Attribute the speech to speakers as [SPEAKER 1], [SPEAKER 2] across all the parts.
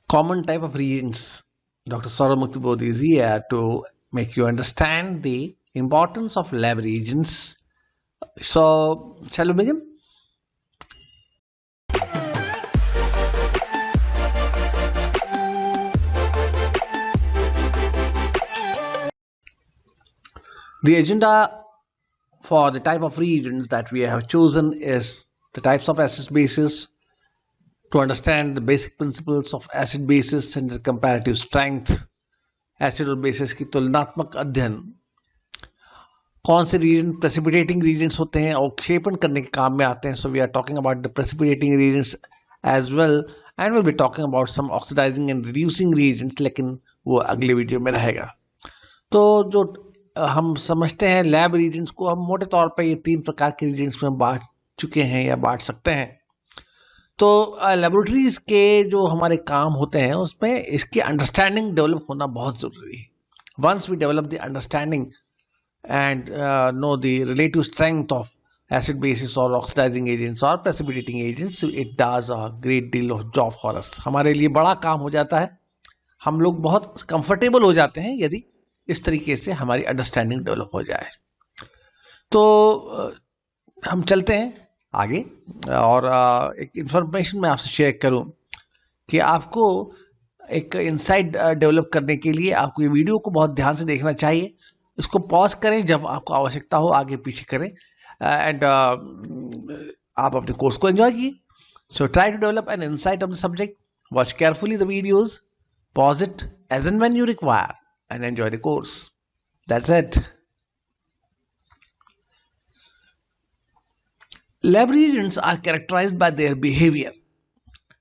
[SPEAKER 1] common type of reagents. Dr. Saurabh Muktibodhi is here to make you understand the importance of lab reagents. So, shall we begin? The agenda for the type of reagents that we have chosen is the types of acid bases, to understand the basic principles of acid bases and their comparative strength, acid और basis की तुलनात्मक अध्ययन, कौन से reason precipitating Regents होते हैं अवक्षेपण करने के काम में आते हैं. So we are talking about the precipitating reagents as well and will be talking about some oxidising and reducing reagents, लेकिन वो अगले वीडियो में रहेगा. तो जो हम समझते हैं लैब रीजेंट्स को, हम मोटे तौर पर ये 3 प्रकार के रीजेंट्स में बांट चुके हैं या बांट सकते हैं. तो लेबोरेटरीज के जो हमारे काम होते हैं उसमें इसकी अंडरस्टैंडिंग डेवलप होना बहुत ज़रूरी है. Once we develop the understanding and know the relative strength of acid bases और ऑक्सीडाइजिंग एजेंट्स और precipitating agents, it does a great deal of job for us. हमारे लिए बड़ा काम हो जाता है, हम लोग बहुत कंफर्टेबल हो जाते हैं यदि इस तरीके से हमारी अंडरस्टैंडिंग डेवलप हो जाए. तो हम चलते हैं आगे और एक इन्फॉर्मेशन मैं आपसे शेयर करूं कि आपको एक इंसाइट डेवलप करने के लिए आपको ये वीडियो को बहुत ध्यान से देखना चाहिए. इसको पॉज करें जब आपको आवश्यकता हो, आगे पीछे करें एंड आप अपने कोर्स को एंजॉय कीजिए. So try to develop an insight of the subject, watch carefully the videos, pause it as and when you require and enjoy the course. That's it. Lab reagents are characterized by their behavior.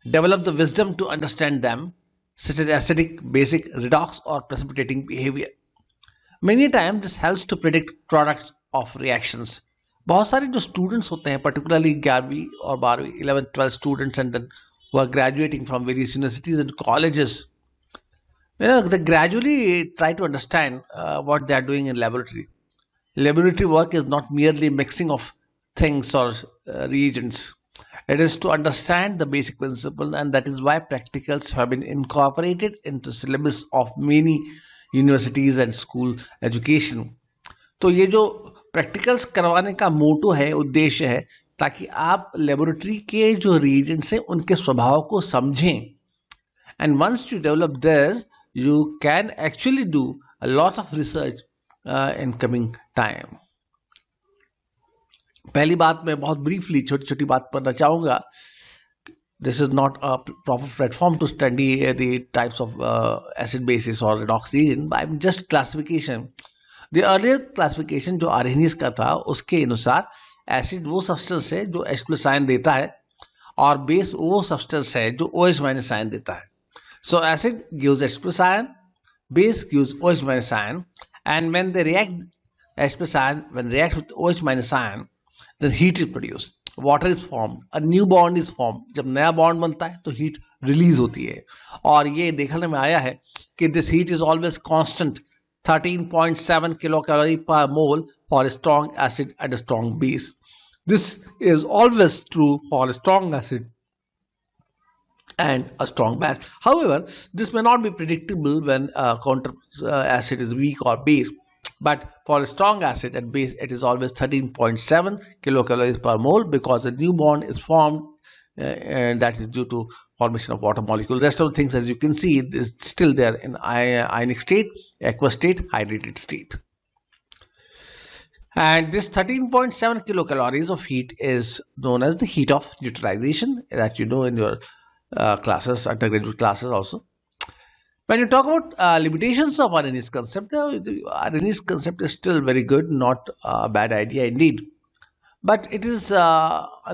[SPEAKER 1] Develop the wisdom to understand them, such as acidic, basic, redox, or precipitating behavior. Many times this helps to predict products of reactions. बहुत सारे जो students होते हैं, particularly 11वीं और 12वीं, 11th, 12th students and then who are graduating from various universities and colleges, they gradually try to understand what they are doing in laboratory. Laboratory work is not merely mixing of things or reagents. It is to understand the basic principle, and that is why practicals have been incorporated into syllabus of many universities and school education. तो ये जो practicals करवाने का मोटो है, उद्देश्य है, ताकि आप लेबोरेटरी के जो reagents हैं उनके स्वभाव को समझें. And once you develop this, you can actually do a lot of research in coming time. पहली बात मैं बहुत ब्रीफली छोटी छोटी बात पढ़ना चाहूँगा. This is not a proper platform to study the types of acid bases और redox reagent, I am just classification. The earlier classification जो आर्हेनियस का था उसके अनुसार एसिड वो सब्सटेंस है जो H+ आयन देता है और बेस वो सब्सटेंस है जो OH- आयन देता है. सो acid gives H+ ion, base gives OH- ion, and when they react H+ ion when react with OH- ion, then heat is produced, water is formed, a new bond is formed. जब नया bond बनता है तो heat release होती है और ये देखने में आया है कि this heat is always constant 13.7 kilocalorie per mole for strong acid and strong base. This is always true for strong acid and a strong base. However, this may not be predictable when counter acid is weak or base. But for a strong acid and base, it is always 13.7 kilocalories per mole because a new bond is formed, and that is due to formation of water molecule. Rest of the things, as you can see, is still there in ionic state, aqueous state, hydrated state. And this 13.7 kilocalories of heat is known as the heat of neutralization, that you know in your classes, undergraduate classes also. When you talk about limitations of Arrhenius concept, the Arrhenius concept is still very good, not a bad idea indeed. But it is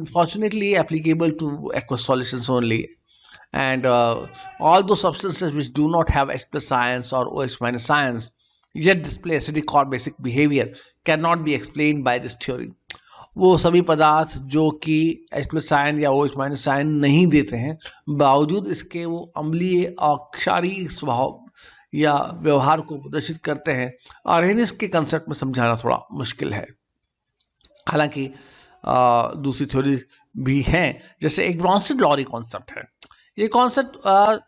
[SPEAKER 1] unfortunately applicable to aqueous solutions only. And all those substances which do not have H+ ions or OH- ions yet display acidic or basic behavior cannot be explained by this theory. वो सभी पदार्थ जो कि H+ ion या OH- ion नहीं देते हैं, बावजूद इसके वो अम्लीय और क्षारीय स्वभाव या व्यवहार को प्रदर्शित करते हैं, आर्हेनियस के कंसेप्ट में समझाना थोड़ा मुश्किल है. हालांकि दूसरी थ्योरी भी हैं, जैसे एक ब्रॉन्सन लॉरी कॉन्सेप्ट है. ये कॉन्सेप्ट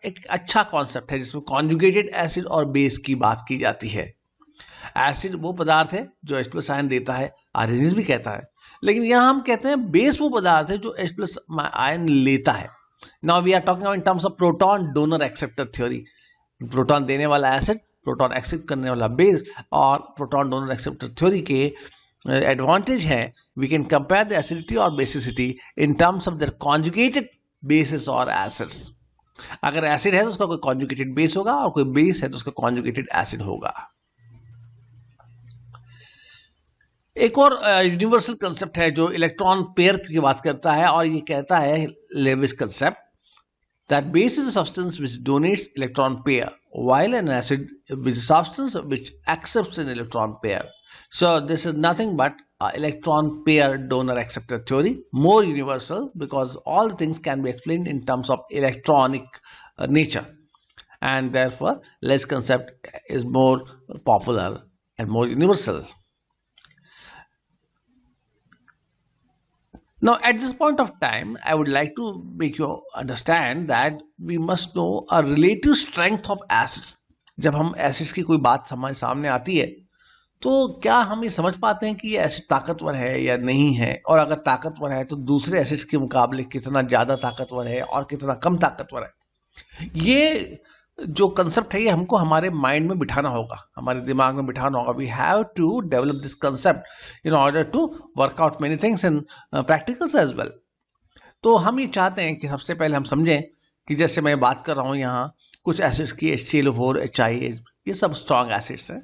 [SPEAKER 1] एक अच्छा कॉन्सेप्ट है जिसमें कॉन्जुगेटेड एसिड और बेस की बात की जाती है। एसिड वो पदार्थ है जो H प्लस आयन देता है, आर्सेनिस भी कहता है, लेकिन यहाँ हम कहते हैं बेस वो पदार्थ है जो H प्लस आयन लेता है। Now we are talking in terms of proton donor acceptor theory. Proton देने वाला एसिड, प्रोटॉन एक्सेप्ट करने वाला बेस, और प्रोटॉन डोनर एक्सेप्टर थ्योरी के एडवांटेज है we can compare the acidity और basicity in terms of their conjugated bases और acids. अगर एसिड है तो उसका कोई कॉन्जुगेटेड बेस होगा, और कोई बेस है तो उसका कॉन्जुगेटेड एसिड होगा। एक और यूनिवर्सल कंसेप्ट है जो इलेक्ट्रॉन पेयर की बात करता है, और ये कहता है Lewis concept that base is a substance which donates electron pair, while an acid is a substance which accepts an electron pair. So this is nothing but electron pair donor acceptor theory, more universal because all things can be explained in terms of electronic nature, and therefore less concept is more popular and more universal. Now, at this point of time, I would like to make you understand that we must know a relative strength of acids. जब हम acids की कोई बात हमारे सामने आती है तो क्या हम ये समझ पाते हैं कि ये एसिड ताकतवर है या नहीं है, और अगर ताकतवर है तो दूसरे एसिड्स के मुकाबले कितना ज़्यादा ताकतवर है और कितना कम ताकतवर है। ये जो कंसेप्ट है ये हमको हमारे माइंड में बिठाना होगा, हमारे दिमाग में बिठाना होगा। We have to develop this concept in order to work out many things in practicals as well. तो हम ये चाहते हैं कि सबसे पहले हम समझें कि जैसे मैं बात कर रहा हूँ यहाँ कुछ एसिड्स की HCl4, HI, ये सब स्ट्रॉन्ग एसिड्स हैं,